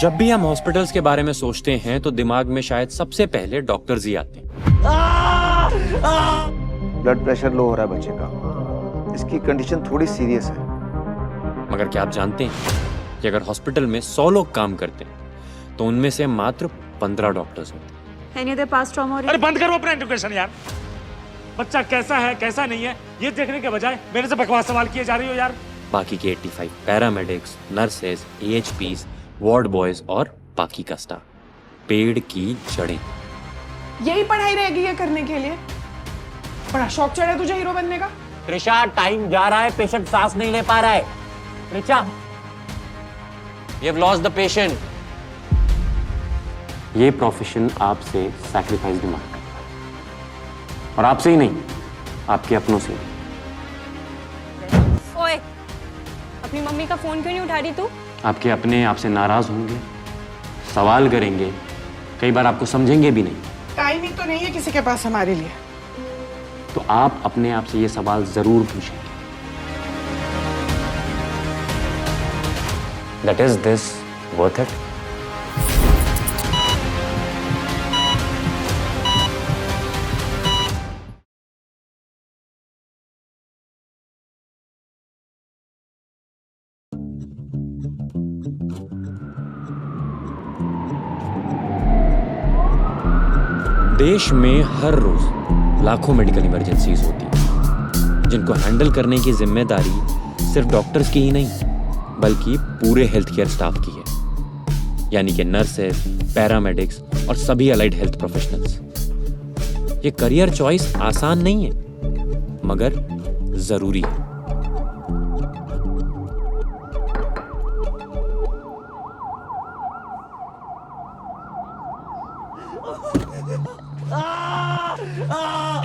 जब भी हम हॉस्पिटल्स के बारे में सोचते हैं तो दिमाग में शायद सबसे पहले डॉक्टर्स ही आते हैं। ब्लड प्रेशर लो हो रहा है बच्चे का, इसकी कंडीशन थोड़ी सीरियस है। मगर क्या आप जानते हैं कि अगर हॉस्पिटल में 100 लोग काम करते हैं तो उनमें से मात्र 15 डॉक्टर्स होते हैं। Any other past trauma or... अरे बंद करो अपना इंट्रोगेशन यार। बच्चा कैसा है कैसा नहीं है ये देखने के बजाय मेरे से बकवास सवाल किए जा रही हो यार। बाकी के 85 paramedics, nurses, AHPs, ward boys और बाकी का स्टाफ, पेड़ की जड़ें। यही पढ़ाई रहेगी ये करने के लिए? बड़ा शौक चढ़ा तुझे हीरो बनने का? त्रिशा, टाइम जा रहा है, पेशेंट सांस नहीं ले पा रहा है। Trisha, We have lost the patient. ये प्रोफेशन आपसे सैक्रिफाइस डिमांड करता है और आपसे ही नहीं, आपके अपनों से। ओए, अपनी मम्मी का फोन क्यों नहीं उठा रही तू? आपके अपने आपसे नाराज होंगे, सवाल करेंगे, कई बार आपको समझेंगे भी नहीं। टाइम ही तो नहीं है किसी के पास हमारे लिए। तो आप अपने आप से ये सवाल जरूर पूछेंगे। That is this worth it? देश में हर रोज लाखों मेडिकल इमरजेंसीज होती हैं, जिनको हैंडल करने की जिम्मेदारी सिर्फ डॉक्टर्स की ही नहीं बल्कि पूरे हेल्थ केयर स्टाफ की है, यानी कि नर्सेज, पैरामेडिक्स और सभी अलाइड हेल्थ प्रोफेशनल्स। ये करियर चॉइस आसान नहीं है मगर जरूरी है।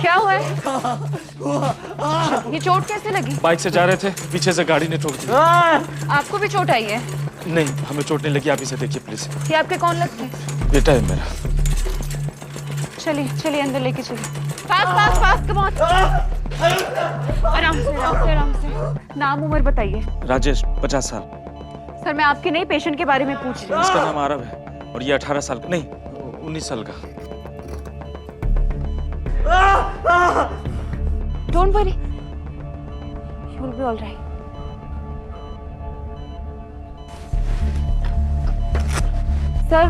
क्या हुआ है? ये चोट कैसे लगी? बाइक से जा रहे थे, पीछे से गाड़ी ने ठोक दिया। आपको भी चोट आई है? नहीं, हमें चोट नहीं लगी। आप इसे देखिए प्लीज। ये आपके कौन लगते हैं? बेटा है मेरा। चलिए चलिए अंदर लेके चलिए। Fast fast fast, come on. आराम से आराम से आराम से। नाम उम्र बताइए। राजेश, 50 साल। सर मैं आपके नहीं पेशेंट के बारे में पूछ रही हूँ। इसका नाम आरव है और ये 18 साल का, नहीं 19 साल का। Don't worry, you will be all right. Sir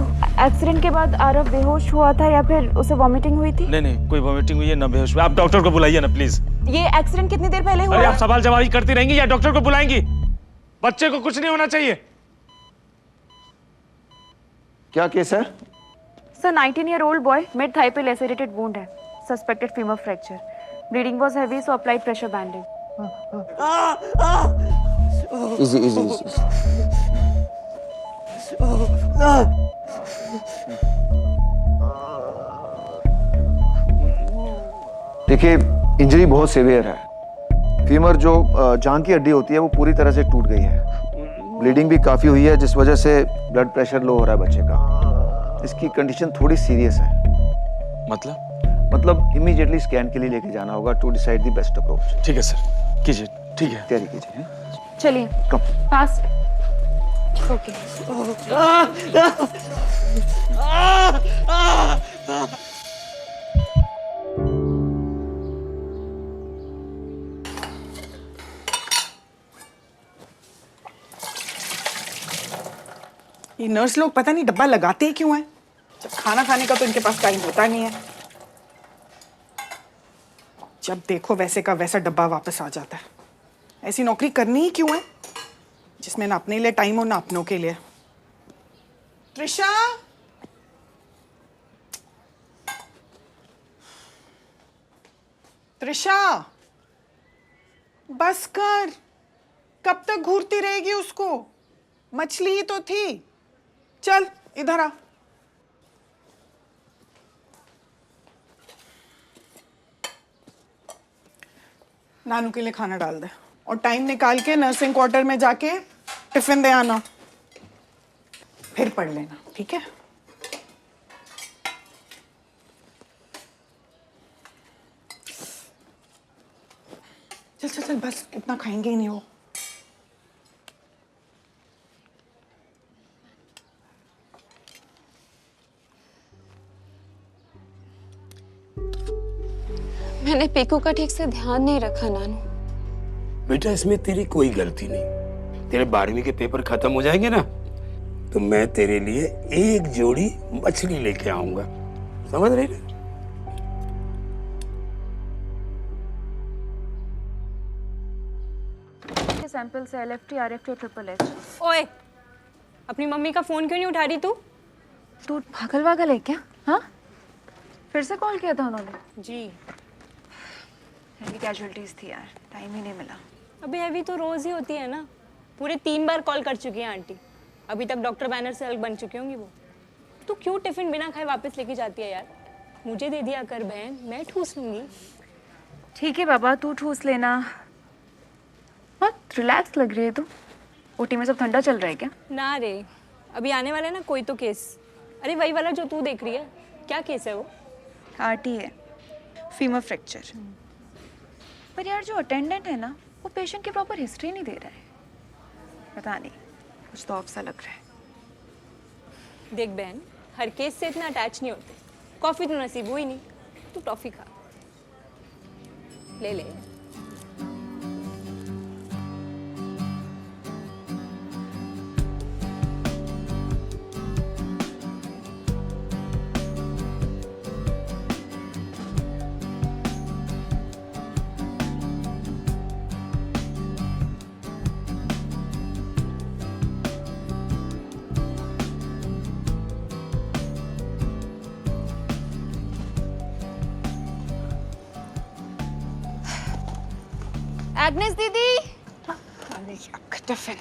accident के बाद आरव बेहोश हुआ था या फिर उसे वॉमिटिंग हुई थी? नहीं, कोई वॉमिटिंग हुई है ना बेहोश हुआ। आप डॉक्टर को बुलाइए ना प्लीज। ये एक्सीडेंट कितनी देर पहले हुआ? अरे आप सवाल जवाब करती रहेंगी या डॉक्टर को बुलाएंगी? बच्चे को कुछ नहीं होना चाहिए। क्या केस है? Sir 19-year-old boy mid thigh पे lacerated wound है, suspected femur fracture. Bleeding was heavy, so applied pressure bandage. Easy. देखिए, इंजरी बहुत सीवियर है। फीमर जो जांघ की हड्डी होती है वो पूरी तरह से टूट गई है। ब्लीडिंग भी काफी हुई है जिस वजह से ब्लड प्रेशर लो हो रहा है बच्चे का। इसकी कंडीशन थोड़ी सीरियस है। मतलब इमीडिएटली स्कैन के लिए लेके जाना होगा to decide the best approach. ठीक है सर, कीजिए। ठीक है, तैयारी कीजिए। चलिए कम फास्ट। ओके ये नर्स लोग पता नहीं डब्बा लगाते ही क्यों हैं? जब खाना खाने का तो इनके पास टाइम होता नहीं है। जब देखो वैसे का वैसा डब्बा वापस आ जाता है। ऐसी नौकरी करनी ही क्यों है जिसमें ना अपने लिए टाइम हो ना अपनों के लिए? त्रिशा, त्रिशा, बस कर। कब तक घूरती रहेगी उसको? मछली ही तो थी। चल इधर आ। नानू के लिए खाना डाल दे और टाइम निकाल के नर्सिंग क्वार्टर में जाके टिफिन दे आना। फिर पढ़ लेना, ठीक है? चल चल चल, बस इतना खाएंगे ही नहीं वो। मैंने पीकू का ठीक से ध्यान नहीं रखा नानू। बेटा इसमें तेरी कोई गलती नहीं। तेरे 12वीं के पेपर खत्म हो जाएंगे ना तो मैं तेरे लिए एक जोड़ी मछली लेके आऊंगा, समझ रही ना? सैंपल से LFT, RFT और ट्रिपल H। ओए, अपनी मम्मी का फोन क्यों नहीं उठा रही तू? तू पागल वागल है क्या? हाँ, फिर से कॉल किया था उन्होंने? जी। हैवी कैजुअलिटीज थी यार, टाइम ही नहीं मिला। अभी हैवी तो रोज ही होती है ना। पूरे 3 बार कॉल कर चुकी है आंटी। अभी तक डॉक्टर बैनर से अलग बन चुकी होंगी वो। तू क्यों टिफिन बिना खाए वापस लेके जाती है यार? मुझे दे दिया कर बहन, मैं ठूस लूंगी। ठीक है बाबा, तू ठूस लेना। बहुत रिलैक्स लग रही है तू। ओटी में सब ठंडा चल रहा है क्या? ना रे, अभी आने वाला है ना कोई तो केस। अरे वही वाला जो तू देख रही है। क्या केस है वो? RT है, फीमर फ्रैक्चर। पर यार जो अटेंडेंट है ना, वो पेशेंट की प्रॉपर हिस्ट्री नहीं दे रहा है। पता नहीं, कुछ तो ऑफ सा लग रहा है। देख बहन, हर केस से इतना अटैच नहीं होते। कॉफी तो नसीब हुई नहीं, तू टॉफी खा। ले ले। एग्नेस दीदी। आपका टिफिन।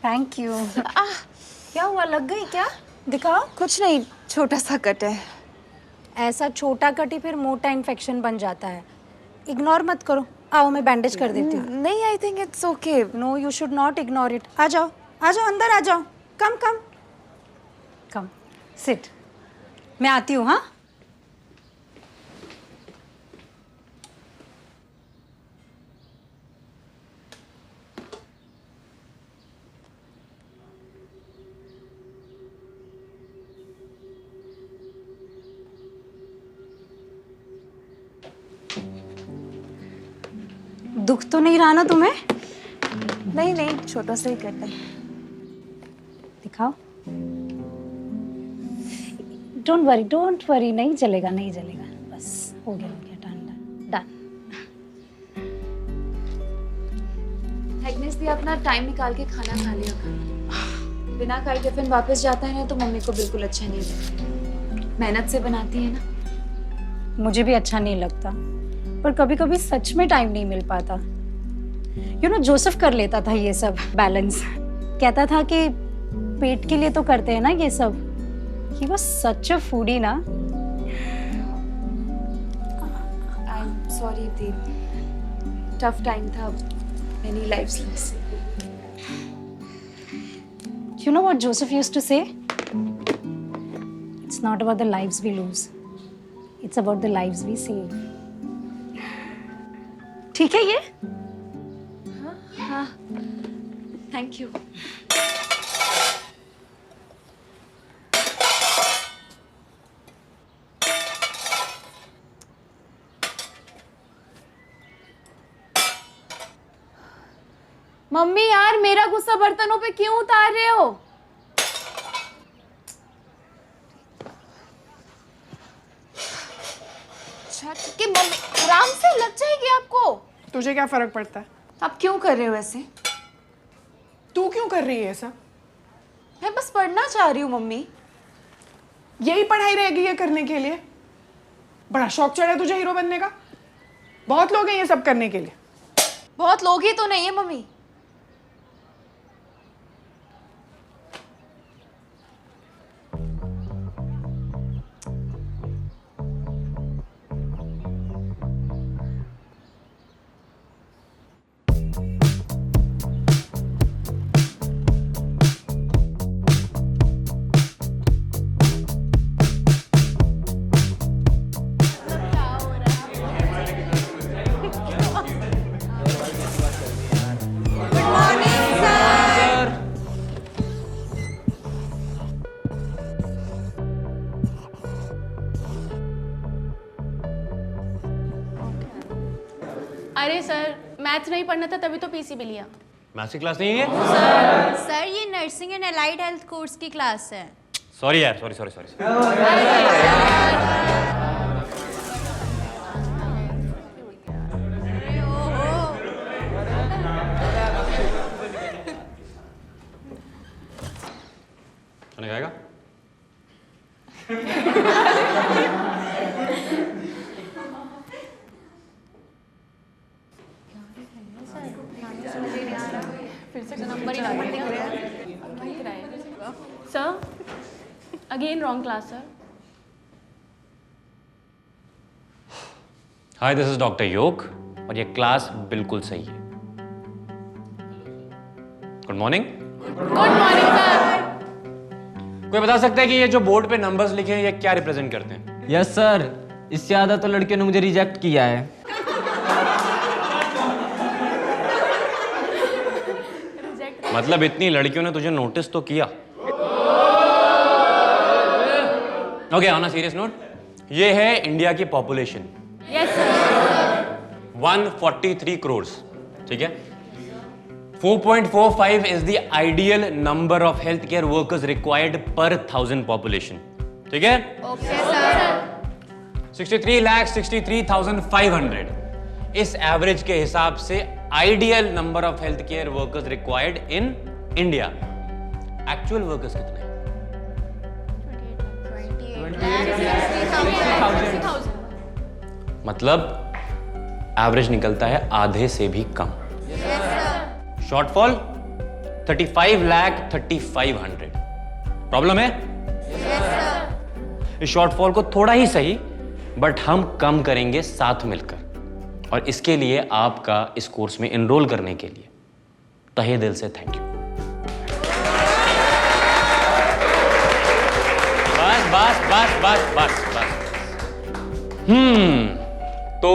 Thank you. क्या हुआ, लग गई क्या? दिखाओ। कुछ नहीं, छोटा सा कट है। ऐसा छोटा कट ही फिर मोटा इन्फेक्शन बन जाता है। इग्नोर मत करो। आओ मैं बैंडेज कर देती हूँ। नहीं, I think it's okay. No, you should not ignore it. आ जाओ, आ जाओ, अंदर आ जाओ। Come come come, sit. मैं आती हूँ। हाँ, दुख तो नहीं रहा ना तुम्हें? नहीं नहीं, छोटा सा ही कट है। दिखाओ। डोंट वरी, नहीं जलेगा, नहीं जलेगा। बस हो गया, डन। एग्नेस दी, अपना टाइम निकाल के खाना खा लिया कर। बिना खाए टिफिन वापस जाता है ना तो मम्मी को बिल्कुल अच्छा नहीं लगता। मेहनत से बनाती है ना। मुझे भी अच्छा नहीं लगता, पर कभी कभी सच में टाइम नहीं मिल पाता। जोसेफ कर लेता था ये सब बैलेंस। कहता था कि पेट के लिए तो करते हैं ना ये सब। He was such a foodie ना। आई एम सॉरी दी, टफ टाइम था, many lives lost. You know what Joseph used to say? It's not about the lives we lose. It's about the lives we save. ठीक है ये? हाँ, thank you. Mummy यार, मेरा गुस्सा बर्तनों पे क्यों उतार रहे हो? अच्छा ठीक है मम्मी, आराम से, लग जाएगी आपको। तुझे क्या फर्क पड़ता है? आप क्यों कर रहे हो ऐसे? तू क्यों कर रही है ऐसा? मैं बस पढ़ना चाह रही हूँ मम्मी। यही पढ़ाई रहेगी ये करने के लिए? बड़ा शौक चढ़ा है तुझे हीरो बनने का। बहुत लोग हैं ये सब करने के लिए। बहुत लोग ही तो नहीं है मम्मी। मैथ्स नहीं पढ़ना था तभी तो पीसीबी लिया। मैथ्स की क्लास नहीं है? सर ये nursing and allied health course की क्लास है। सॉरी यार, सॉरी सॉरी सॉरी। खाना खाएगा? Sir again wrong class sir. Hi, this is doctor योग और ये क्लास बिल्कुल सही है। Good morning. Good morning sir. कोई बता सकता है कि ये जो बोर्ड पे नंबर्स लिखे हैं ये क्या रिप्रेजेंट करते हैं? यस सर, इससे ज्यादा तो लड़कियों ने मुझे रिजेक्ट किया है। मतलब इतनी लड़कियों ने तुझे नोटिस तो किया। Okay, on a serious note, ये है इंडिया की पॉपुलेशन। Yes sir. 143 करोड़, ठीक है। 4.45 is the ideal number of healthcare workers required per 1000 population, ठीक है। Okay sir. 63,63,500 इस एवरेज के हिसाब से ideal number of health care workers required in India. Actual workers कितने हैं? मतलब एवरेज निकलता है आधे से भी कम। शॉर्टफॉल 35,35,500। प्रॉब्लम है? इस शॉर्टफॉल को थोड़ा ही सही बट हम कम करेंगे साथ मिलकर, और इसके लिए आपका इस कोर्स में एनरोल करने के लिए तहे दिल से थैंक यू। बस बस बस बस बस बस। तो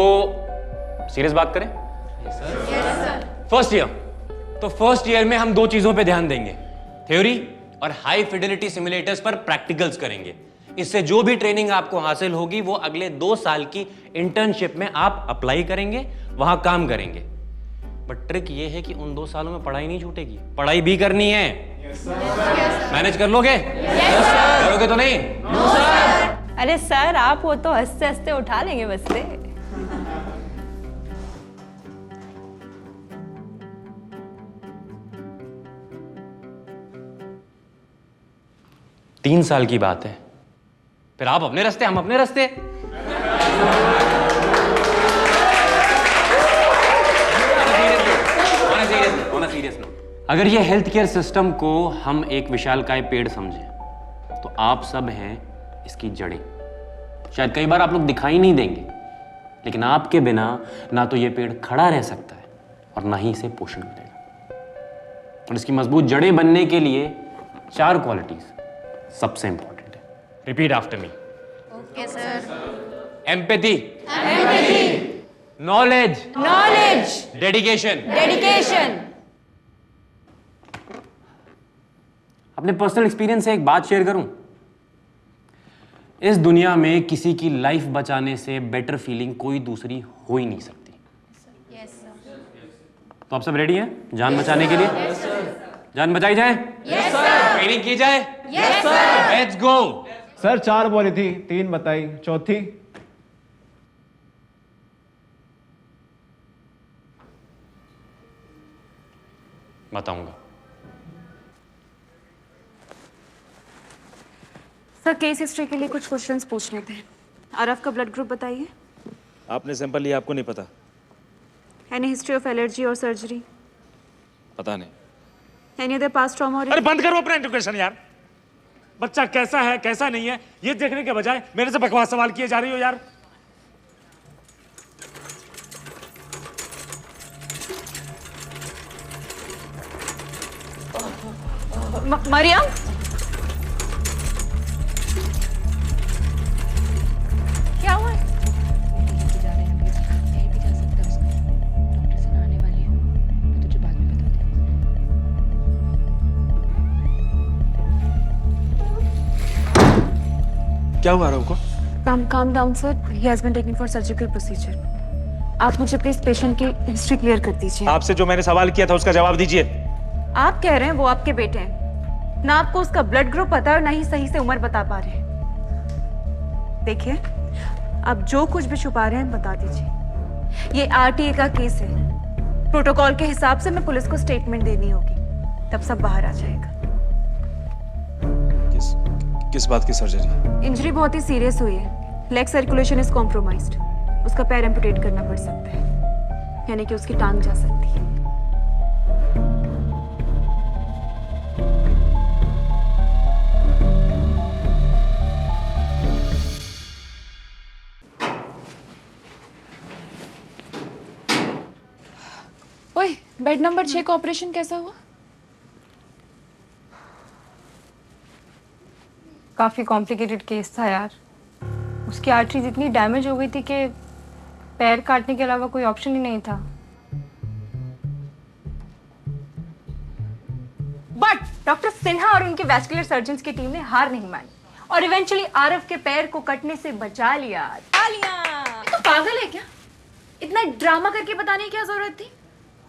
सीरियस बात करें? फर्स्ट ईयर, तो फर्स्ट ईयर में हम दो चीजों पे ध्यान देंगे, थ्योरी और हाई फिडेलिटी सिमुलेटर्स पर प्रैक्टिकल्स करेंगे। इससे जो भी ट्रेनिंग आपको हासिल होगी वो अगले 2 साल की इंटर्नशिप में आप अप्लाई करेंगे, वहां काम करेंगे। बट ट्रिक ये है कि उन 2 सालों में पढ़ाई नहीं छूटेगी, पढ़ाई भी करनी है। मैनेज कर लोगे? करोगे तो नहीं? अरे सर, आप हो तो हंसते हंसते उठा लेंगे बस्ते। 3 साल की बात है, फिर आप अपने रास्ते, हम अपने रास्ते। अगर ये हेल्थ केयर सिस्टम को हम एक विशालकाय पेड़ समझें तो आप सब हैं इसकी जड़ें। शायद कई बार आप लोग दिखाई नहीं देंगे, लेकिन आपके बिना ना तो ये पेड़ खड़ा रह सकता है और ना ही इसे पोषण मिलेगा। और इसकी मजबूत जड़ें बनने के लिए 4 क्वालिटीज सबसे इंपॉर्टेंट है। Repeat after me. Okay sir. Empathy, knowledge, dedication. अपने पर्सनल एक्सपीरियंस से एक बात शेयर करूं, इस दुनिया में किसी की लाइफ बचाने से बेटर फीलिंग कोई दूसरी हो ही नहीं सकती। तो आप सब रेडी हैं जान बचाने के लिए? जान बचाई जाए? ट्रेनिंग की जाए? Let's go. सर 4 बोली थी, 3 बताई, चौथी? बताऊंगा। सर केस हिस्ट्री के लिए कुछ क्वेश्चंस पूछने थे। आरफ का ब्लड ग्रुप बताइए। आपने सैंपल लिया, आपको नहीं पता? एनी हिस्ट्री ऑफ एलर्जी और सर्जरी? पता नहीं। Any other past trauma? अरे बंद करो अपना इंट्रोगेशन यार। बच्चा कैसा है कैसा नहीं है ये देखने के बजाय मेरे से बकवास सवाल किए जा रही हो यार। मरियम, क्या हुआ? क्या हुआ आरव को? Calm down, sir. He has been taken for surgical procedure. आप मुझे प्लीज पेशेंट की हिस्ट्री क्लियर कर दीजिए। आपसे जो मैंने सवाल किया था उसका जवाब दीजिए। आप कह रहे हैं वो आपके बेटे हैं, ना आपको उसका ब्लड ग्रुप पता है और ना ही सही से उम्र बता पा रहे हैं। देखिए, आप जो कुछ भी छुपा रहे हैं बता दीजिए। ये आरटीए का केस है, प्रोटोकॉल के हिसाब से मैं पुलिस को स्टेटमेंट देनी होगी, तब सब बाहर आ जाएगा। किस बात की सर्जरी? इंजरी बहुत ही सीरियस हुई है, लेग सर्कुलेशन इज कॉम्प्रोमाइज्ड। उसका पैर एम्पुटेट करना पड़ सकता है, यानी कि उसकी टांग जा सकती है। ओए, बेड नंबर 6 का ऑपरेशन कैसा हुआ? काफ़ी कॉम्प्लिकेटेड केस था यार। उसकी आर्टरीज इतनी डैमेज हो गई थी कि पैर काटने के अलावा कोई ऑप्शन ही नहीं था। बट डॉक्टर सिन्हा और उनके वैस्कुलर सर्जन्स की टीम ने हार नहीं मानी और इवेंचुअली आरव के पैर को कटने से बचा लिया। तो पागल है क्या? इतना ड्रामा करके बताने की क्या जरूरत थी?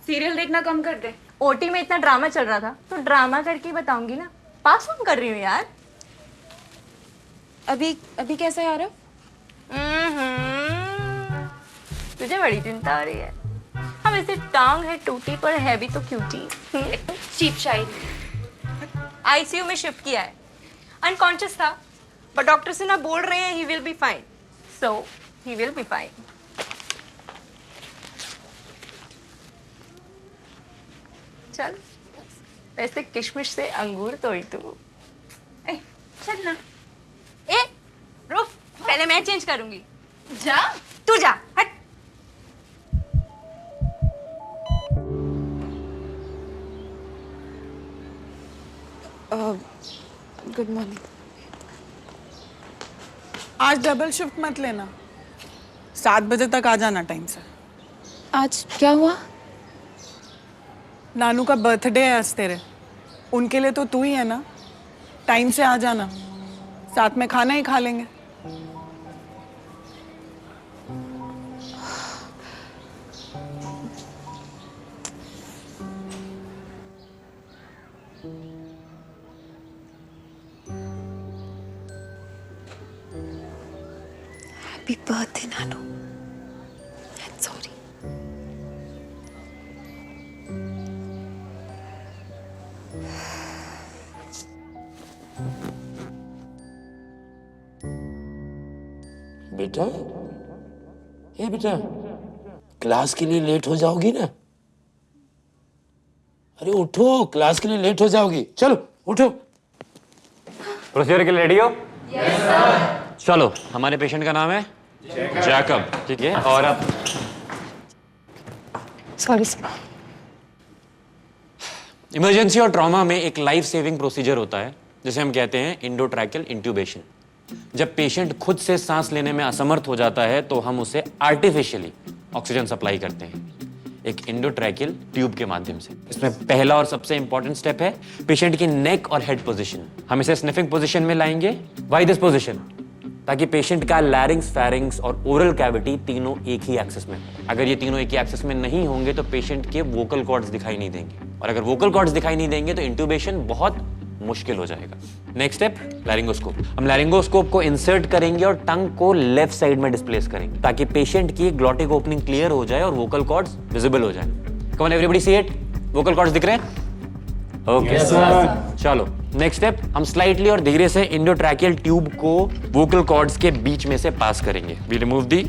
सीरियल देखना कम कर दे। ओटी में इतना ड्रामा चल रहा था तो ड्रामा करके बताऊंगी ना। पास ऑन कर रही हूँ यार। अभी कैसा है आरव? तुझे बड़ी चिंता हो रही है। अब ऐसे टांग है टूटी पर है भी तो क्यूटी। चीप शायरी। आईसीयू में शिफ्ट किया है। अनकॉन्शियस था, बट डॉक्टर सिन्हा बोल रहे हैं he will be fine, so he will be fine. चल, वैसे किशमिश से अंगूर तोड़ तू। चल ना। ए, रुक, पहले मैं चेंज करूंगी। जा, तू जा, हट। Good morning. आज डबल शिफ्ट मत लेना, 7 बजे तक आ जाना टाइम से। आज क्या हुआ? नानू का बर्थडे है आज तेरे, उनके लिए तो तू ही है ना। टाइम से आ जाना, साथ में खाना ही खा लेंगे। हैप्पी बर्थडे नानू। सॉरी। बेटा, ए बेटा, क्लास के लिए लेट हो जाओगी ना। अरे उठो, क्लास के लिए लेट हो जाओगी। चलो उठो। प्रोसीजर के लिए रेडी हो? Yes sir. चलो, हमारे पेशेंट का नाम है जैकब, ठीक है? और अब सॉरी सर। इमरजेंसी और ट्रॉमा में एक लाइफ सेविंग प्रोसीजर होता है जिसे हम कहते हैं इंडोट्रैकियल इंट्यूबेशन। जब पेशेंट खुद से सांस लेने में असमर्थ हो जाता है तो हम उसे आर्टिफिशियली ऑक्सीजन सप्लाई करते हैं एक इंडोट्रैकियल ट्यूब के माध्यम से। इसमें पहला और सबसे इंपॉर्टेंट स्टेप है पेशेंट की नेक और हेड पोजीशन। हम इसे स्निफिंग पोजीशन में लाएंगे। Why this position? ताकि पेशेंट का लैरिंग्स, फेरिंग्स और ओरल कैविटी तीनों एक ही एक्सिस में हो। अगर ये तीनों एक ही एक्सिस में नहीं होंगे तो पेशेंट के वोकल कॉर्ड्स दिखाई नहीं देंगे, और अगर वोकल कॉर्ड्स दिखाई नहीं देंगे तो इंट्यूबेशन बहुत मुश्किल हो जाएगा। Next step, laryngoscope. हम लैरिंगोस्कोप को इंसर्ट करेंगे और टंग को लेफ्ट साइड में डिस्प्लेस करेंगे ताकि पेशेंट की ग्लॉटिक ओपनिंग क्लियर हो जाए और वोकल कॉर्ड्स विजिबल हो जाए। Come on everybody see it. Vocal cords दिख रहे हैं? Okay sir. चलो नेक्स्ट स्टेप, हम स्लाइटली और धीरे से इंडोट्रैकियल ट्यूब को वोकल कॉर्ड्स के बीच में से पास करेंगे। वी रिमूव दी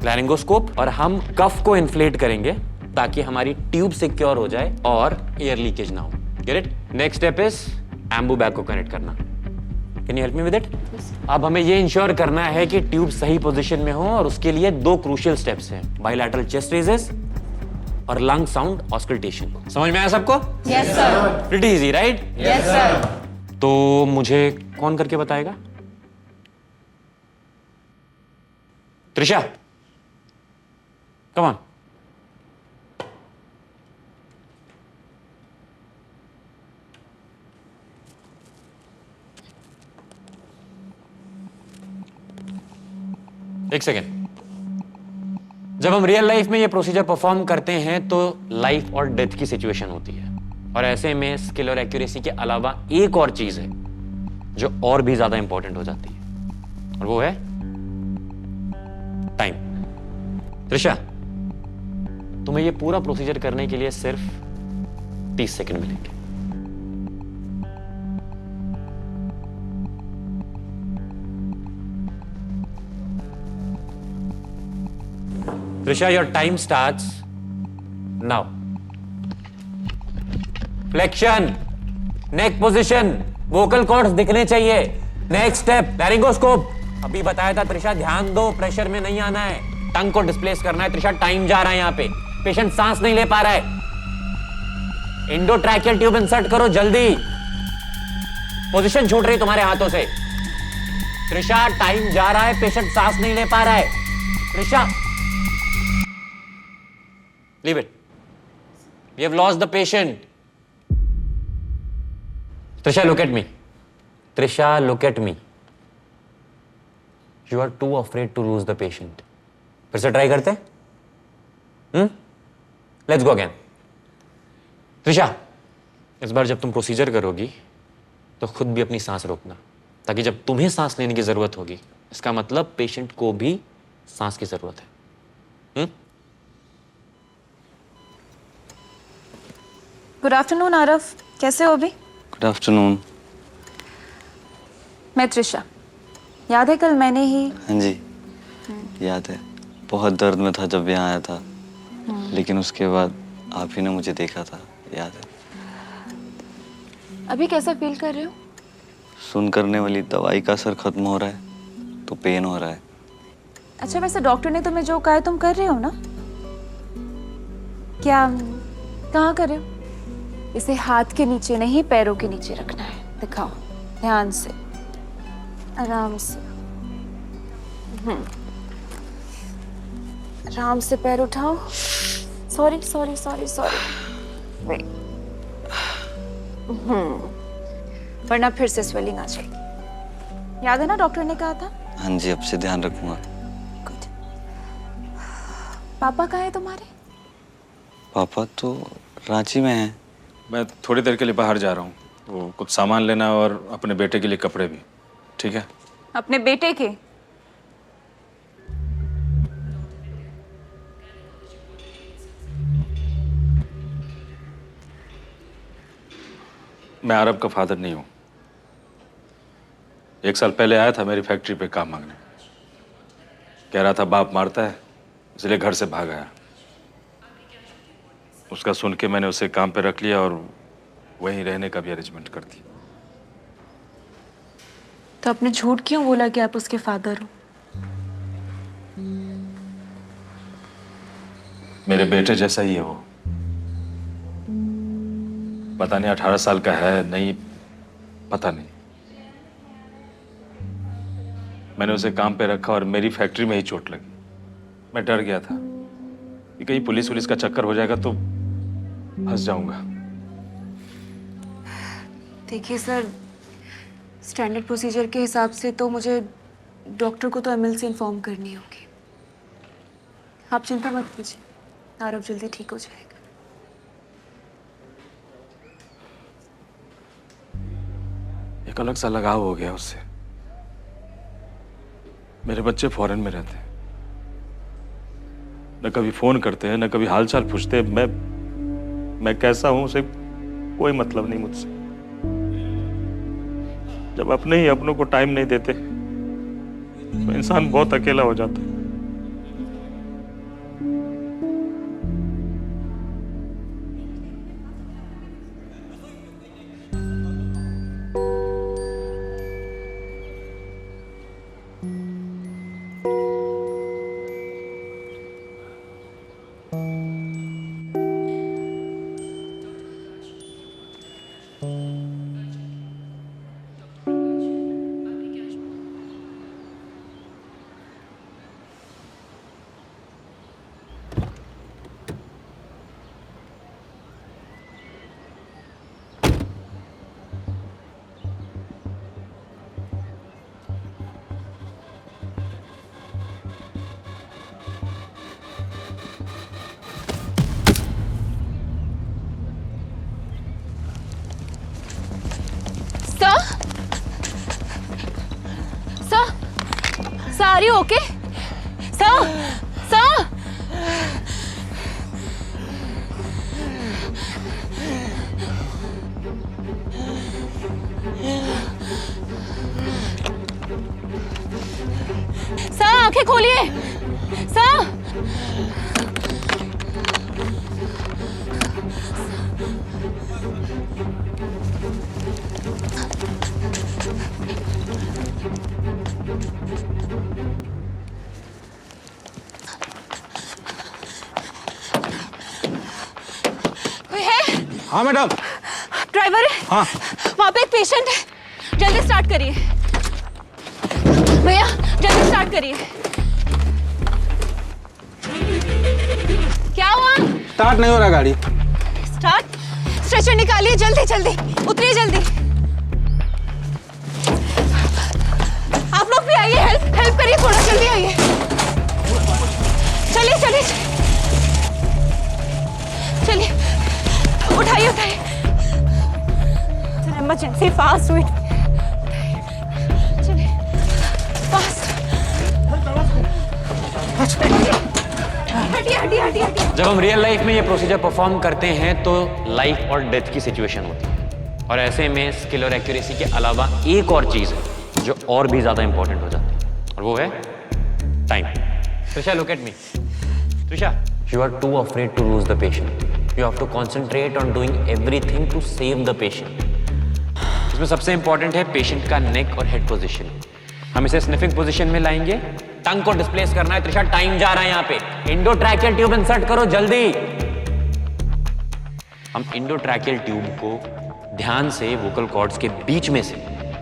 लैरिंगोस्कोप और हम कफ को इन्फ्लेट करेंगे ताकि हमारी ट्यूब सिक्योर हो जाए और एयर लीकेज ना हो। Get it? Next step is Anbu bag को कनेक्ट करना। Can you help me with it? अब हमें ये इंश्योर करना है कि ट्यूब सही पोजीशन में हो और उसके लिए 2 क्रूशियल स्टेप्स हैं, बाइलैटरल चेस्ट रेजेस और लंग साउंड ऑस्कल्टेशन। समझ में आया सबको? Yes sir. Pretty easy, right? Yes sir. तो मुझे कौन करके बताएगा? Trisha, come on. एक सेकेंड। जब हम रियल लाइफ में ये प्रोसीजर परफॉर्म करते हैं तो लाइफ और डेथ की सिचुएशन होती है, और ऐसे में स्किल और एक्यूरेसी के अलावा एक और चीज है जो और भी ज्यादा इंपॉर्टेंट हो जाती है, और वो है टाइम। त्रिशा, तुम्हें ये पूरा प्रोसीजर करने के लिए सिर्फ 30 सेकंड मिलेंगे। Trisha, your time starts now. Flexion, neck position, vocal cords दिखने चाहिए। Next step, laryngoscope। अभी बताया था त्रिशा, ध्यान दो, प्रेशर में नहीं आना है, टंग को डिस्प्लेस करना है। त्रिशा, टाइम जा रहा है यहाँ पे, पेशेंट सांस नहीं ले पा रहा है। इंडोट्रैकियल ट्यूब इंसर्ट करो जल्दी, पोजीशन छूट रही तुम्हारे हाथों से। त्रिशा, टाइम जा रहा है, पेशेंट सांस नहीं ले पा रहा है। Trisha, leave it. We have lost the patient. Trisha, look at me. Trisha, look at me. You are too afraid to lose the patient. फिर से ट्राई करते हैं? Let's go again. Trisha, इस बार जब तुम प्रोसीजर करोगी तो खुद भी अपनी सांस रोकना, ताकि जब तुम्हें सांस लेने की जरूरत होगी, इसका मतलब पेशेंट को भी सांस की जरूरत है। गुड आफ्टरनून आरव, कैसे हो अभी? Good afternoon. मैं त्रिशा, याद है कल मैंने ही? हाँ जी, याद है। बहुत दर्द में था जब यहाँ आया था, लेकिन उसके बाद आप ही ने मुझे देखा था, याद है। अभी कैसा फील कर रहे हो? सुन करने वाली दवाई का असर खत्म हो रहा है तो पेन हो रहा है। अच्छा, वैसे डॉक्टर ने तुम्हें जो कहा है तुम कर रहे हो ना? क्या, कहाँ कर रहे हो? इसे हाथ के नीचे नहीं, पैरों के नीचे रखना है। दिखाओ ध्यान से, आराम से। आराम से पैर उठाओ। Sorry sorry sorry sorry, wait. वरना फिर से स्वेलिंग आ जाएगी। याद है ना डॉक्टर ने कहा था? हाँ जी, अब से ध्यान रखूंगा। गुड। पापा कहाँ है तुम्हारे? पापा तो रांची में हैं। मैं थोड़ी देर के लिए बाहर जा रहा हूँ, वो कुछ सामान लेना और अपने बेटे के लिए कपड़े भी। ठीक है? अपने बेटे के? मैं आरब का फादर नहीं हूँ। 1 साल पहले आया था मेरी फैक्ट्री पे काम मांगने, कह रहा था बाप मारता है, इसलिए घर से भाग आया। उसका सुन के मैंने उसे काम पे रख लिया और वहीं रहने का भी अरेंजमेंट कर दी। तो आपने झूठ क्यों बोला कि आप उसके फादर हो? मेरे बेटे जैसा ही है वो। पता नहीं 18 साल का है नहीं, पता नहीं। मैंने उसे काम पे रखा और मेरी फैक्ट्री में ही चोट लगी। मैं डर गया था कि कहीं पुलिस का चक्कर हो जाएगा तो फंस जाऊंगा। देखिए सर, स्टैंडर्ड प्रोसीजर के हिसाब से तो मुझे डॉक्टर को तो एमएल से इन्फॉर्म करनी होगी। आप चिंता मत कीजिए, आरव जल्दी ठीक हो जाएगा। एक अलग सा लगाव हो गया उससे। मेरे बच्चे फॉरेन में रहते हैं, न कभी फोन करते हैं, न कभी हालचाल पूछते। मैं कैसा हूं उसे कोई मतलब नहीं मुझसे। जब अपने ही अपनों को टाइम नहीं देते तो इंसान बहुत अकेला हो जाता है। you okay? Sir! Sir! Sir आंखें खोलिए सर। कोई है? हाँ मैडम। ड्राइवर है? हाँ। वहाँ पे एक पेशेंट है, जल्दी स्टार्ट करिए भैया, जल्दी स्टार्ट करिए। क्या हुआ? स्टार्ट नहीं हो रहा गाड़ी। स्टार्ट? स्ट्रेचर निकालिए जल्दी जल्दी, उतरिए जल्दी। आप लोग भी आइए, हेल्प करिए, थोड़ा जल्दी आइए। चलिए चलिए चलिए, उठाइए उठाइए। इमरजेंसी, फास्ट वेट, चलिए फास्ट। हटिए हटिए हटिए हटिए। जब हम रियल लाइफ में ये प्रोसीजर परफॉर्म करते हैं तो लाइफ और डेथ की सिचुएशन होती है, और ऐसे में स्किल और एक्यूरेसी के अलावा एक और चीज है जो और भी ज्यादा इंपॉर्टेंट हो जाती है, और वो है time. Trisha, look at me. Trisha, you are too afraid to lose the patient. You have to concentrate on doing everything to save the patient. इसमें सबसे इंपॉर्टेंट है पेशेंट का नेक और हेड पोजीशन। हम इसे स्निफिंग पोजीशन में लाएंगे, टंग को डिस्प्लेस करना है। त्रिशा, टाइम जा रहा है यहाँ पे। इंडोट्रैकियल ट्यूब इंसर्ट करो जल्दी। हम इंडोट्रैकियल ट्यूब को ध्यान से वोकल कॉर्ड्स के बीच में से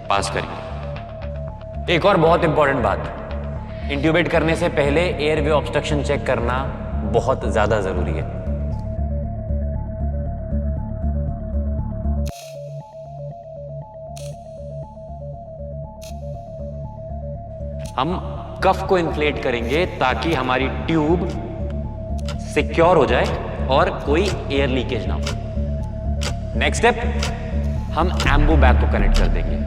पास करेंगे। एक और बहुत इंपॉर्टेंट बात, इंट्यूबेट करने से पहले एयरवे ऑब्स्ट्रक्शन चेक करना बहुत ज्यादा जरूरी है। हम कफ को इन्फ्लेट करेंगे ताकि हमारी ट्यूब सिक्योर हो जाए और कोई एयर लीकेज ना हो। नेक्स्ट स्टेप, हम एम्बू बैग को कनेक्ट कर देंगे।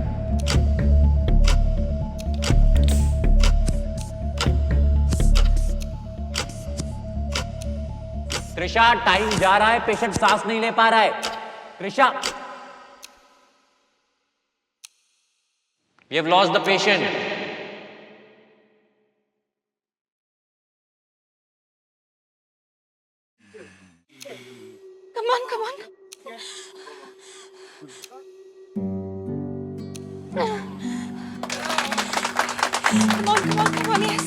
त्रिशा, टाइम जा रहा है, पेशेंट सांस नहीं ले पा रहा है। Trisha, we have lost the patient. Come on, come on. Come on, yes.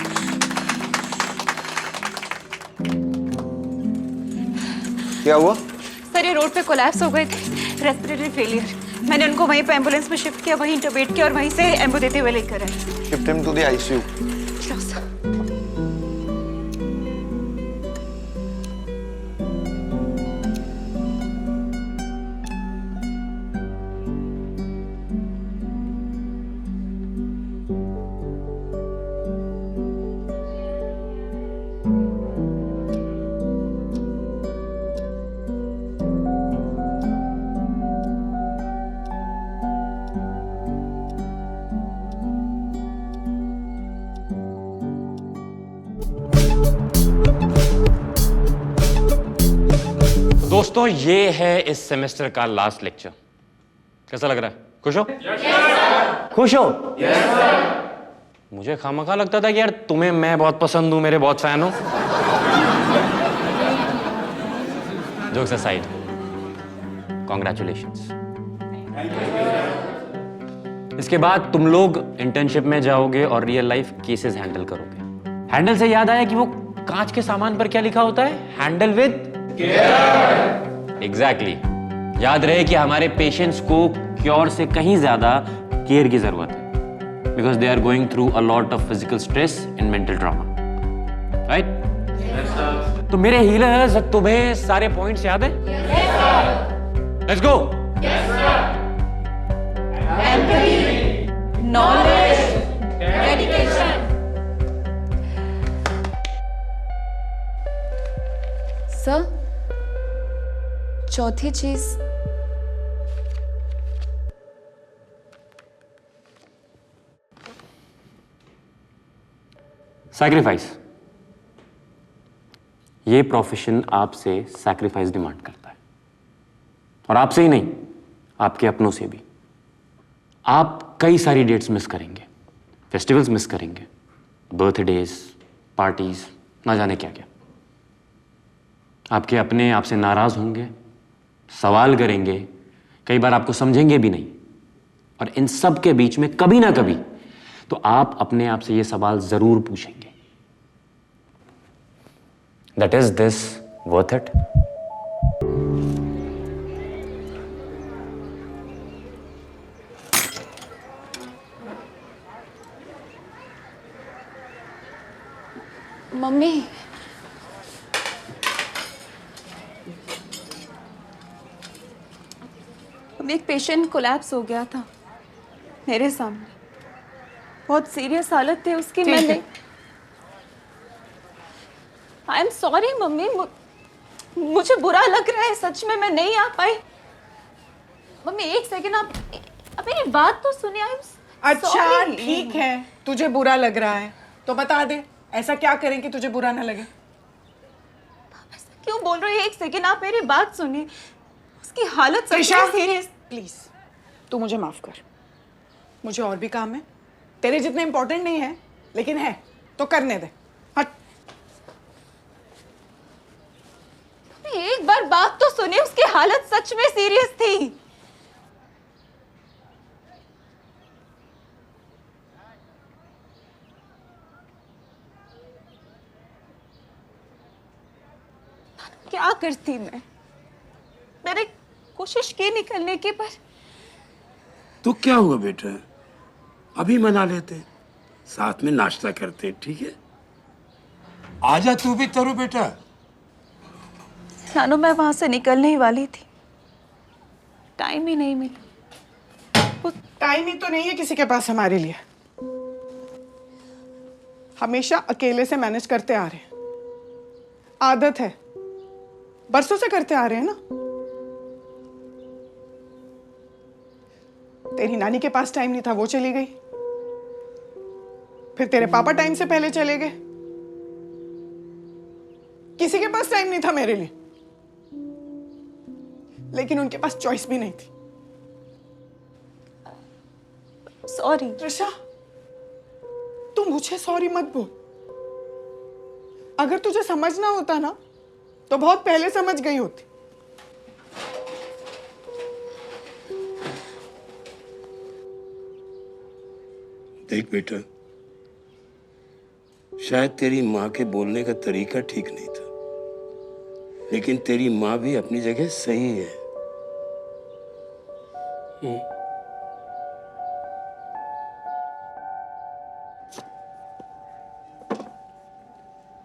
क्या हुआ? सर ये रोड पे कोलैप्स हो गए थे, रेस्पिरेटरी फेलियर। मैंने उनको वहीं पे एम्बुलेंस में शिफ्ट किया, वहीं इंटरवेट किया और वहीं से एम्बू देते हुए लेकर आए। Shift him to the ICU. दोस्तों, ये है इस सेमेस्टर का लास्ट लेक्चर। कैसा लग रहा है? खुश हो? खुश हो? मुझे खामखा लगता था कि यार तुम्हें मैं बहुत पसंद हूं, मेरे बहुत फैन हो। Jokes aside, congratulations. इसके बाद तुम लोग इंटर्नशिप में जाओगे और रियल लाइफ केसेस हैंडल करोगे। हैंडल से याद आया कि वो कांच के सामान पर क्या लिखा होता है? Handle with exactly. याद रहे कि हमारे पेशेंट्स को क्योर से कहीं ज्यादा केयर की जरूरत है, because they are going through a lot of physical stress and mental trauma, right? तो मेरे हीलर्स, तुम्हें सारे पॉइंट्स याद है? Let's go. Knowledge, dedication. Sir, चौथी चीज, सैक्रिफाइस, ये प्रोफेशन आपसे सैक्रिफाइस डिमांड करता है, और आपसे ही नहीं, आपके अपनों से भी। आप कई सारी डेट्स मिस करेंगे, फेस्टिवल्स मिस करेंगे, बर्थडेज, पार्टीज, ना जाने क्या क्या। आपके अपने आपसे नाराज होंगे, सवाल करेंगे, कई बार आपको समझेंगे भी नहीं, और इन सब के बीच में कभी ना कभी तो आप अपने आप से ये सवाल जरूर पूछेंगे, that is this worth it? Mummy, एक पेशेंट कोलैप्स हो गया था मेरे सामने, बहुत सीरियस हालत थी उसकी। मैं नहीं, आई एम सॉरी मम्मी, मुझे बुरा लग रहा है सच में, मैं नहीं आ पाई। मम्मी एक सेकंड, आप मेरी बात तो सुनिए। अच्छा ठीक है, तुझे बुरा लग रहा है तो बता दे, ऐसा क्या करें कि तुझे बुरा ना लगे? क्यों बोल रही है? एक सेकंड, आप मेरी बात सुनिए, उसकी हालत सीरियस। प्लीज तू मुझे माफ कर, मुझे और भी काम है, तेरे जितने इंपॉर्टेंट नहीं है लेकिन है, तो करने दे। हट। एक बार बात तो सुनिए, उसकी हालत सच में सीरियस थी। क्या करती मैंने कोशिश की निकलने की, पर तो क्या हुआ बेटा, अभी मना लेते, साथ में नाश्ता करते, ठीक है? आजा तू भी तरु बेटा। नानू, मैं वहां से निकलने ही वाली थी, टाइम ही नहीं मिला। टाइम ही तो नहीं है किसी के पास हमारे लिए, हमेशा अकेले से मैनेज करते आ रहे हैं, आदत है, बरसों से करते आ रहे हैं ना। तेरी नानी के पास टाइम नहीं था, वो चली गई, फिर तेरे पापा टाइम से पहले चले गए, किसी के पास टाइम नहीं था मेरे लिए, लेकिन उनके पास चॉइस भी नहीं थी। सॉरी त्रिशा, तू मुझे सॉरी मत बोल, अगर तुझे समझना होता ना तो बहुत पहले समझ गई होती। देख बेटा, शायद तेरी माँ के बोलने का तरीका ठीक नहीं था, लेकिन तेरी माँ भी अपनी जगह सही है।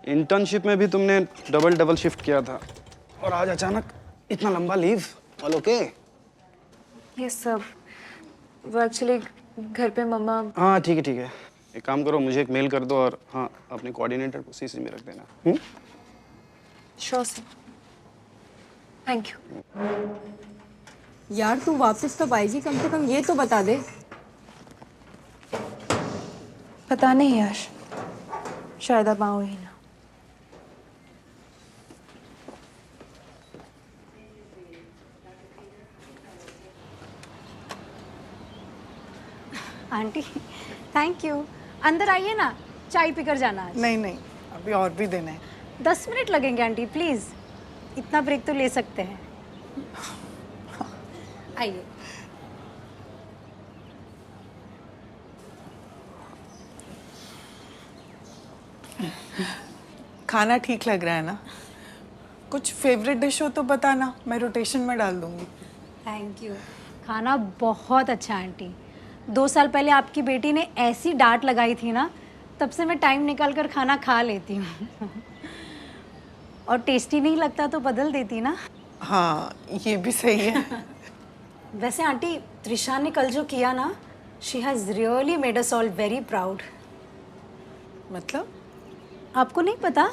इंटर्नशिप में भी तुमने डबल शिफ्ट किया था, और आज अचानक इतना लंबा लीव। All okay? ये सब वो एक्चुअली घर पे मम्मा। हाँ ठीक है, एक काम करो, मुझे एक मेल कर दो, और हाँ अपने कोऑर्डिनेटर को सीसी में रख देना। Sure sir, thank you. यार तू वापस कब आएगी, कम से कम ये तो बता दे। पता नहीं यार, शायद अब आओ ही ना। आंटी थैंक यू, अंदर आइए ना, चाय पीकर जाना आज। नहीं, अभी और भी देना है। 10 मिनट लगेंगे आंटी, प्लीज इतना ब्रेक तो ले सकते हैं। आइए। खाना ठीक लग रहा है ना? कुछ फेवरेट डिश हो तो बताना, मैं रोटेशन में डाल दूंगी। थैंक यू, खाना बहुत अच्छा है आंटी। 2 साल पहले आपकी बेटी ने ऐसी डांट लगाई थी ना, तब से मैं टाइम निकाल कर खाना खा लेती हूँ। और टेस्टी नहीं लगता तो बदल देती ना। हाँ ये भी सही है। वैसे आंटी, त्रिशा ने कल जो किया ना, she has really made us all very proud. मतलब? आपको नहीं पता,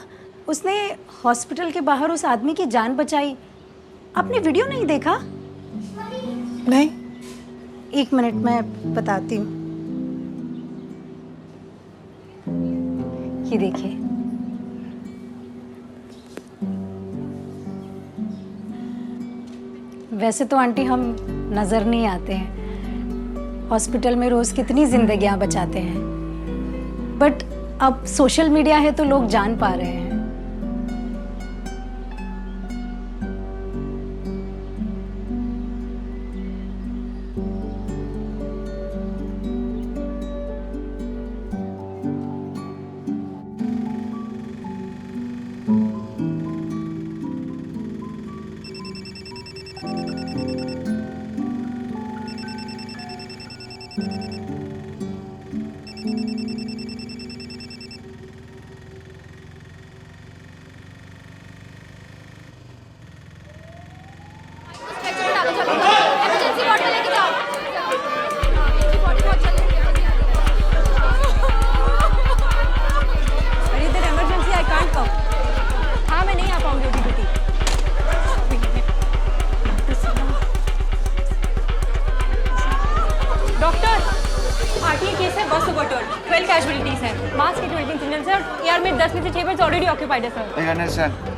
उसने हॉस्पिटल के बाहर उस आदमी की जान बचाई। आपने वीडियो नहीं देखा? नहीं। 1 मिनट में बताती हूँ। कि देखिए। वैसे तो आंटी हम नजर नहीं आते हैं, हॉस्पिटल में रोज कितनी जिंदगियां बचाते हैं, बट अब सोशल मीडिया है तो लोग जान पा रहे हैं।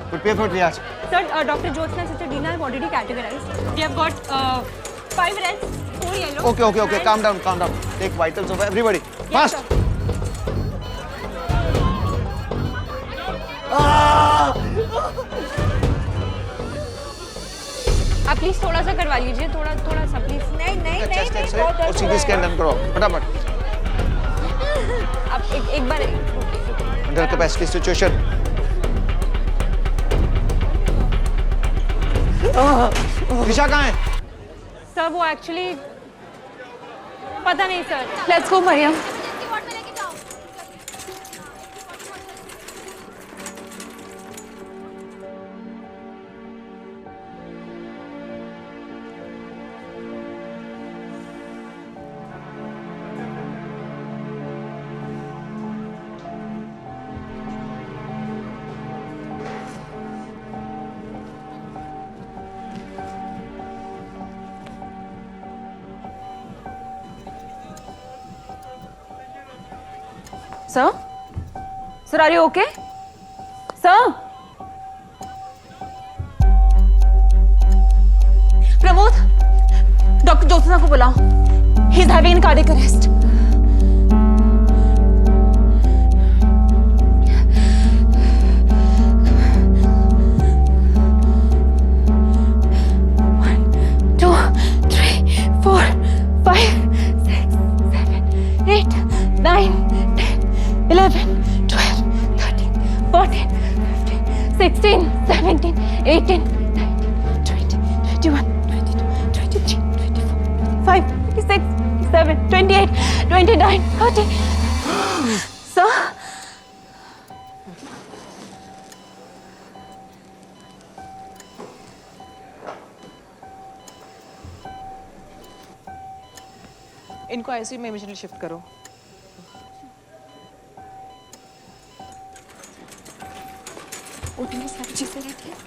Prepare for triage. Sir, Dr. Jyotsna and Sister Dina have already categorized. We have got 5 reds, 4 yellow. Okay. Calm down. Take vitals of everybody. Yes, Fast. आप प्लीज थोड़ा सा करवा लीजिए, थोड़ा सा प्लीज। नहीं चेस्ट एक्सरे और सीटी स्कैन डन करो फटाफट। आप एक बार अंडर कैपेसिटी सिचुएशन। दिशा कहाँ है? सर वो एक्चुअली पता नहीं sir. Let's go Mariam. Sir, are you okay? Sir? Pramod, Dr. Jyotsna को बुलाओ. He's having cardiac arrest. इनको आईसीयू में इमीडिएटली शिफ्ट करो। ओटी में सारी चीजें रहती हैं।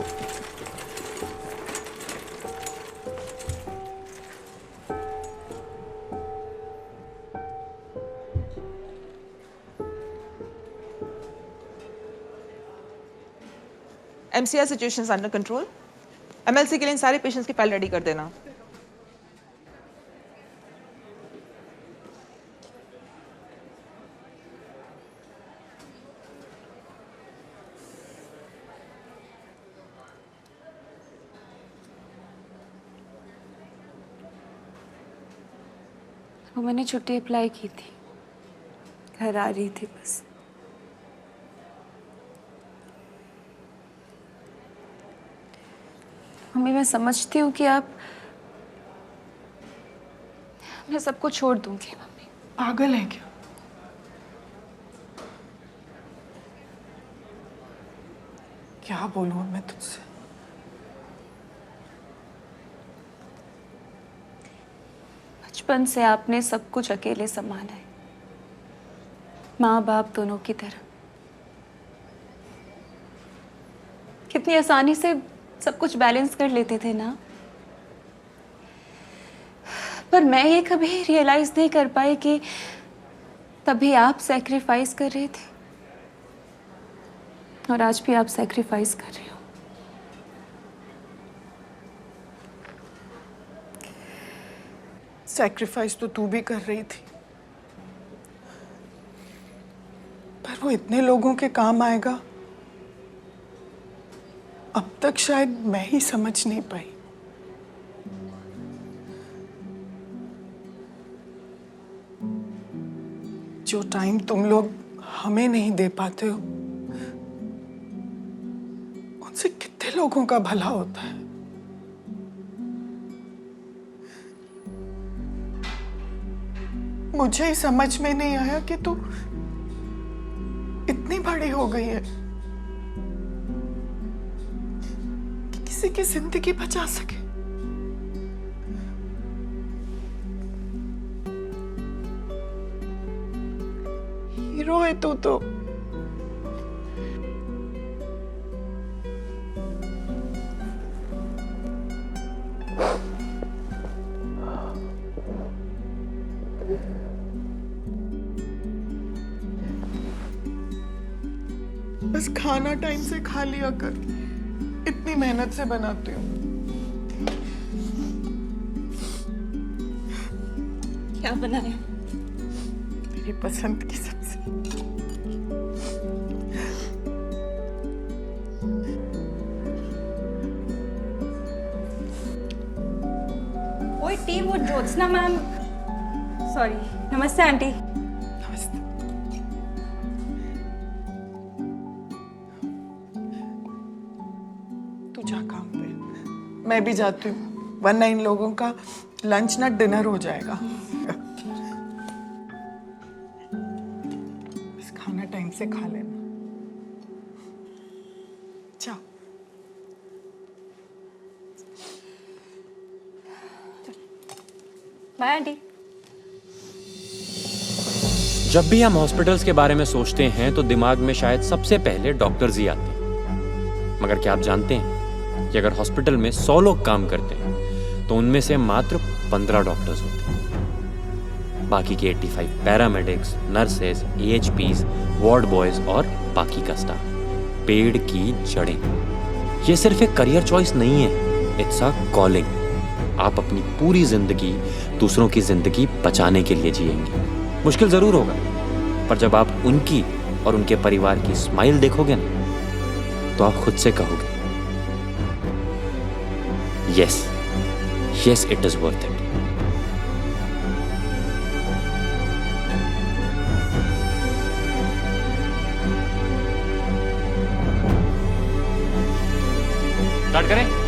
MCR situation under control. MLC के लिए सारे पेशेंट्स की फाइल रेडी कर देना। वो मैंने छुट्टी अप्लाई की थी, घर आ रही थी बस। मम्मी मैं समझती हूँ कि मैं सबको छोड़ दूंगी। मम्मी पागल है क्या? क्या बोलूँ मैं तुझसे? बचपन से आपने सब कुछ अकेले संभाला है, माँ बाप दोनों की तरह। कितनी आसानी से सब कुछ बैलेंस कर लेते थे ना। पर मैं ये कभी रियलाइज नहीं कर पाई कि तभी आप सैक्रिफाइस कर रहे थे। और आज भी आप सैक्रिफाइस कर रहे हो। सैक्रिफाइस तो तू भी कर रही थी, पर वो इतने लोगों के काम आएगा अब तक शायद मैं ही समझ नहीं पाई। जो टाइम तुम लोग हमें नहीं दे पाते हो, उनसे कितने लोगों का भला होता है। मुझे ही समझ में नहीं आया कि तू इतनी बड़ी हो गई है कि किसी की जिंदगी बचा सके। हीरो है तू तो। बस खाना टाइम से खा लिया कर, इतनी मेहनत से बनाती हूँ। क्या बनाए? मेरी पसंद की सब्जी। ओए टी, वो ज्योत्सना मैम, सॉरी, नमस्ते आंटी। तू जा काम पे, मैं भी जाती हूँ, वरना इन लोगों का लंच ना डिनर हो जाएगा। बस खाना टाइम से खा लेना। जाओ। Bye aunty. जब भी हम हॉस्पिटल्स के बारे में सोचते हैं तो दिमाग में शायद सबसे पहले डॉक्टर्स ही आते हैं, मगर क्या आप जानते हैं कि अगर हॉस्पिटल में 100 लोग काम करते हैं तो उनमें से मात्र 15 डॉक्टर्स होते हैं। बाकी के 85 paramedics, nurses, AHPs, ward boys और बाकी का स्टाफ। पेड़ की जड़ें। ये सिर्फ एक करियर चॉइस नहीं है, इट्स अ कॉलिंग। आप अपनी पूरी जिंदगी दूसरों की जिंदगी बचाने के लिए जिएंगे। मुश्किल जरूर होगा, पर जब आप उनकी और उनके परिवार की स्माइल देखोगे ना, तो आप खुद से कहोगे, yes, yes, it is worth it. Start करें?